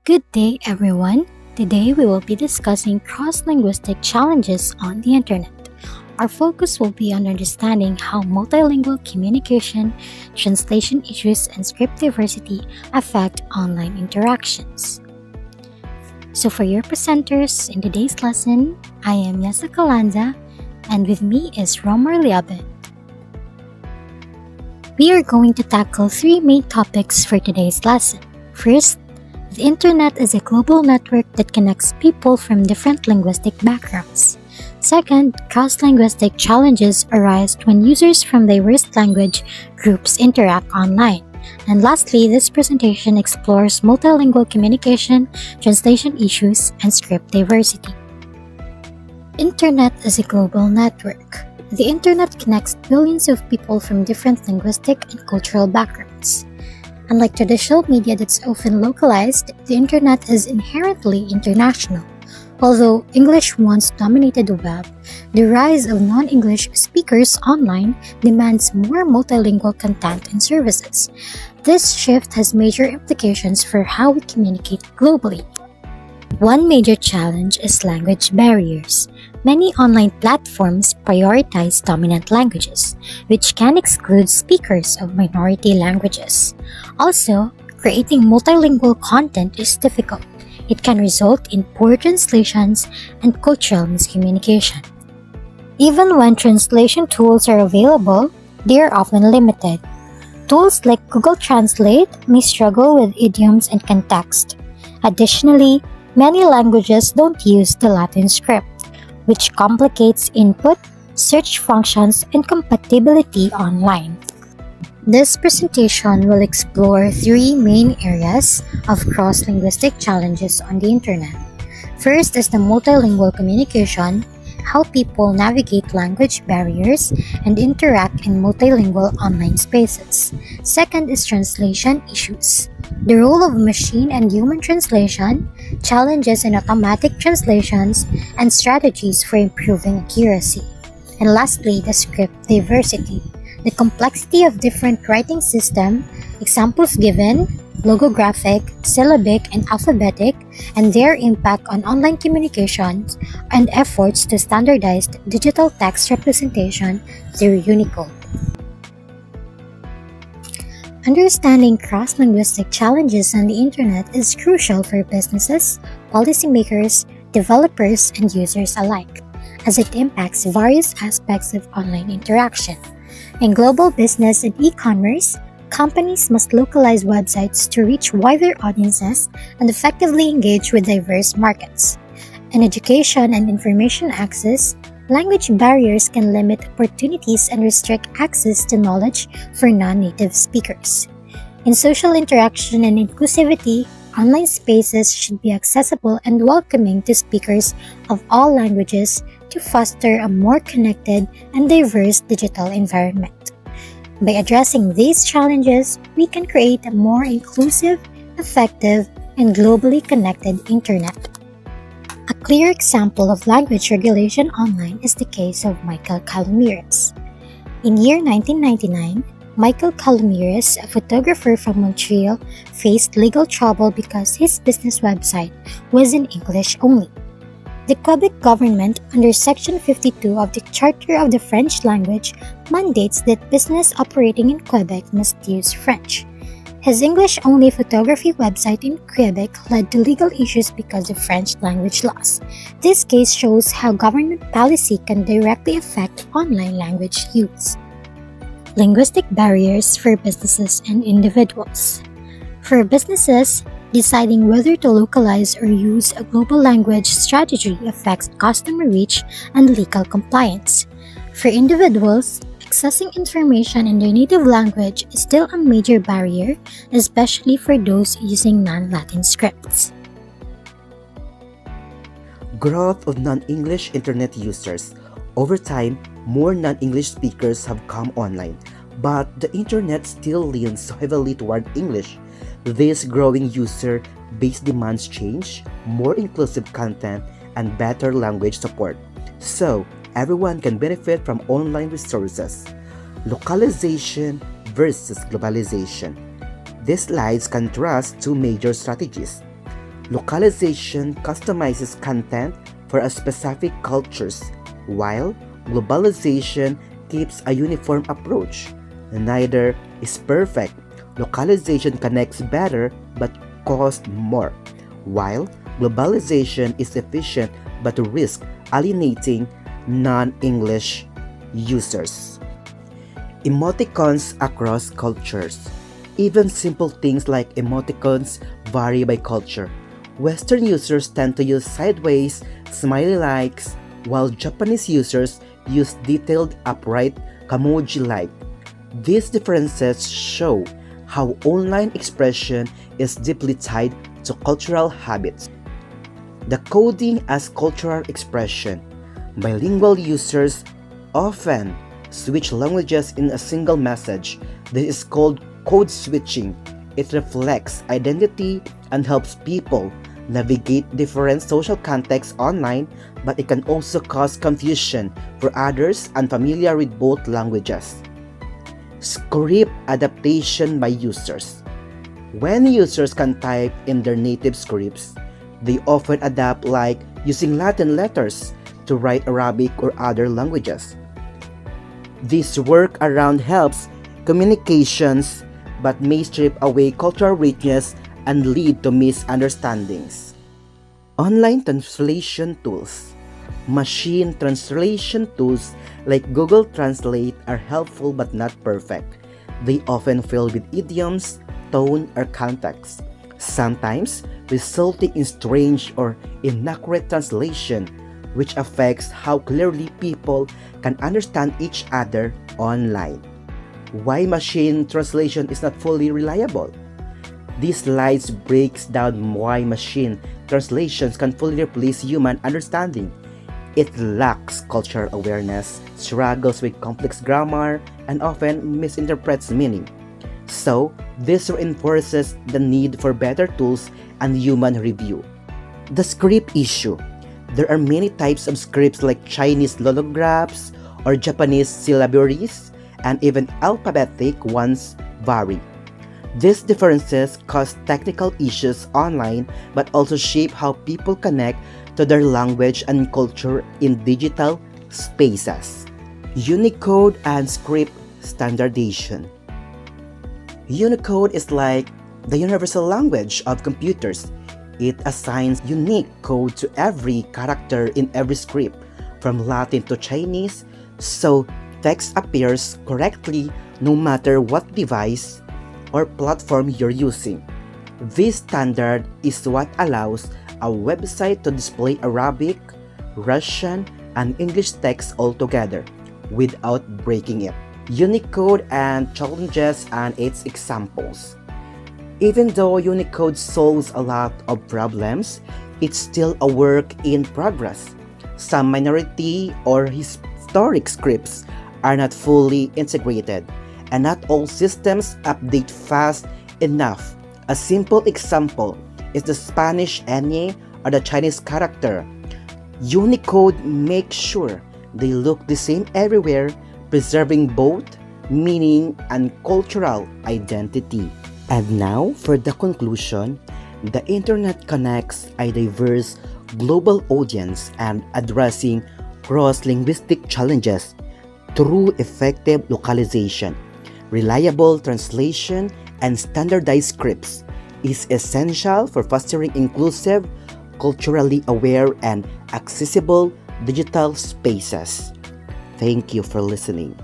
Good day, everyone. Today we will be discussing cross-linguistic challenges on the internet. Our focus will be on understanding how multilingual communication, translation issues, and script diversity affect online interactions. So for your presenters in today's lesson, I am Yessah Calanza, and with me is Romar Llave. We are going to tackle three main topics for today's lesson. First, the internet is a global network that connects people from different linguistic backgrounds. Second, cross-linguistic challenges arise when users from diverse language groups interact online. And lastly, this presentation explores multilingual communication, translation issues, and script diversity. Internet is a global network. The internet connects billions of people from different linguistic and cultural backgrounds. Unlike traditional media that's often localized, the internet is inherently international. Although English once dominated the web, the rise of non-English speakers online demands more multilingual content and services. This shift has major implications for how we communicate globally. One major challenge is language barriers. Many online platforms prioritize dominant languages, which can exclude speakers of minority languages. Also, creating multilingual content is difficult. It can result in poor translations and cultural miscommunication. Even when translation tools are available, they are often limited. Tools like Google Translate may struggle with idioms and context. Additionally, many languages don't use the Latin script, which complicates input, search functions, and compatibility online. This presentation will explore three main areas of cross-linguistic challenges on the internet. First is the multilingual communication, how people navigate language barriers and interact in multilingual online spaces. Second is translation issues, the role of machine and human translation, challenges in automatic translations, and strategies for improving accuracy. And lastly, the script diversity, the complexity of different writing systems, examples given, logographic, syllabic, and alphabetic, and their impact on online communications and efforts to standardize digital text representation through Unicode. Understanding cross-linguistic challenges on the internet is crucial for businesses, policymakers, developers, and users alike, as it impacts various aspects of online interaction. In global business and e-commerce, companies must localize websites to reach wider audiences and effectively engage with diverse markets. In education and information access, language barriers can limit opportunities and restrict access to knowledge for non-native speakers. In social interaction and inclusivity, online spaces should be accessible and welcoming to speakers of all languages to foster a more connected and diverse digital environment. By addressing these challenges, we can create a more inclusive, effective, and globally connected internet. A clear example of language regulation online is the case of Michael Calomires. In year 1999, Michael Calomires, a photographer from Montreal, faced legal trouble because his business website was in English only. The Quebec government, under Section 52 of the Charter of the French language, mandates that business operating in Quebec must use French. His English-only photography website in Quebec led to legal issues because of French language laws. This case shows how government policy can directly affect online language use. Linguistic barriers for businesses and individuals. For businesses, deciding whether to localize or use a global language strategy affects customer reach and legal compliance. For individuals, accessing information in their native language is still a major barrier, especially for those using non-Latin scripts. Growth of non-English internet users. Over time, more non-English speakers have come online, but the internet still leans heavily toward English. This growing user base demands change, more inclusive content, and better language support, so everyone can benefit from online resources. Localization versus globalization. These slides contrast two major strategies. Localization customizes content for a specific cultures, while globalization keeps a uniform approach. Neither is perfect. Localization connects better but costs more, while globalization is efficient but risks alienating non-English users. Emoticons across cultures. Even simple things like emoticons vary by culture. Western users tend to use sideways, smiley likes, while Japanese users use detailed, upright, kamoji-like. These differences show how online expression is deeply tied to cultural habits. The coding as cultural expression. Bilingual users often switch languages in a single message. This is called code switching. It reflects identity and helps people navigate different social contexts online, but it can also cause confusion for others unfamiliar with both languages. Script adaptation by users. When users can type in their native scripts, they often adapt, like using Latin letters to write Arabic or other languages. This workaround helps communications but may strip away cultural richness and lead to misunderstandings. Online translation tools. Machine translation tools like Google Translate are helpful but not perfect. They often fail with idioms, tone, or context, sometimes resulting in strange or inaccurate translation, which affects how clearly people can understand each other online. Why machine translation is not fully reliable? This slide breaks down why machine translations can fully replace human understanding. It lacks cultural awareness, struggles with complex grammar, and often misinterprets meaning. So, this reinforces the need for better tools and human review. The script issue. There are many types of scripts like Chinese lolographs or Japanese syllabaries, and even alphabetic ones vary. These differences cause technical issues online but also shape how people connect to their language and culture in digital spaces. Unicode and script standardization. Unicode is like the universal language of computers. It assigns unique code to every character in every script, from Latin to Chinese, so text appears correctly no matter what device or platform you're using. This standard is what allows a website to display Arabic, Russian, and English text all together without breaking it. Unicode and challenges and its examples. Even though Unicode solves a lot of problems, it's still a work in progress. Some minority or historic scripts are not fully integrated, and not all systems update fast enough. A simple example is the Spanish ñ or the Chinese character. Unicode makes sure they look the same everywhere, preserving both meaning and cultural identity. And now, for the conclusion, the internet connects a diverse global audience and addressing cross-linguistic challenges through effective localization. Reliable translation and standardized scripts is essential for fostering inclusive, culturally aware, and accessible digital spaces. Thank you for listening.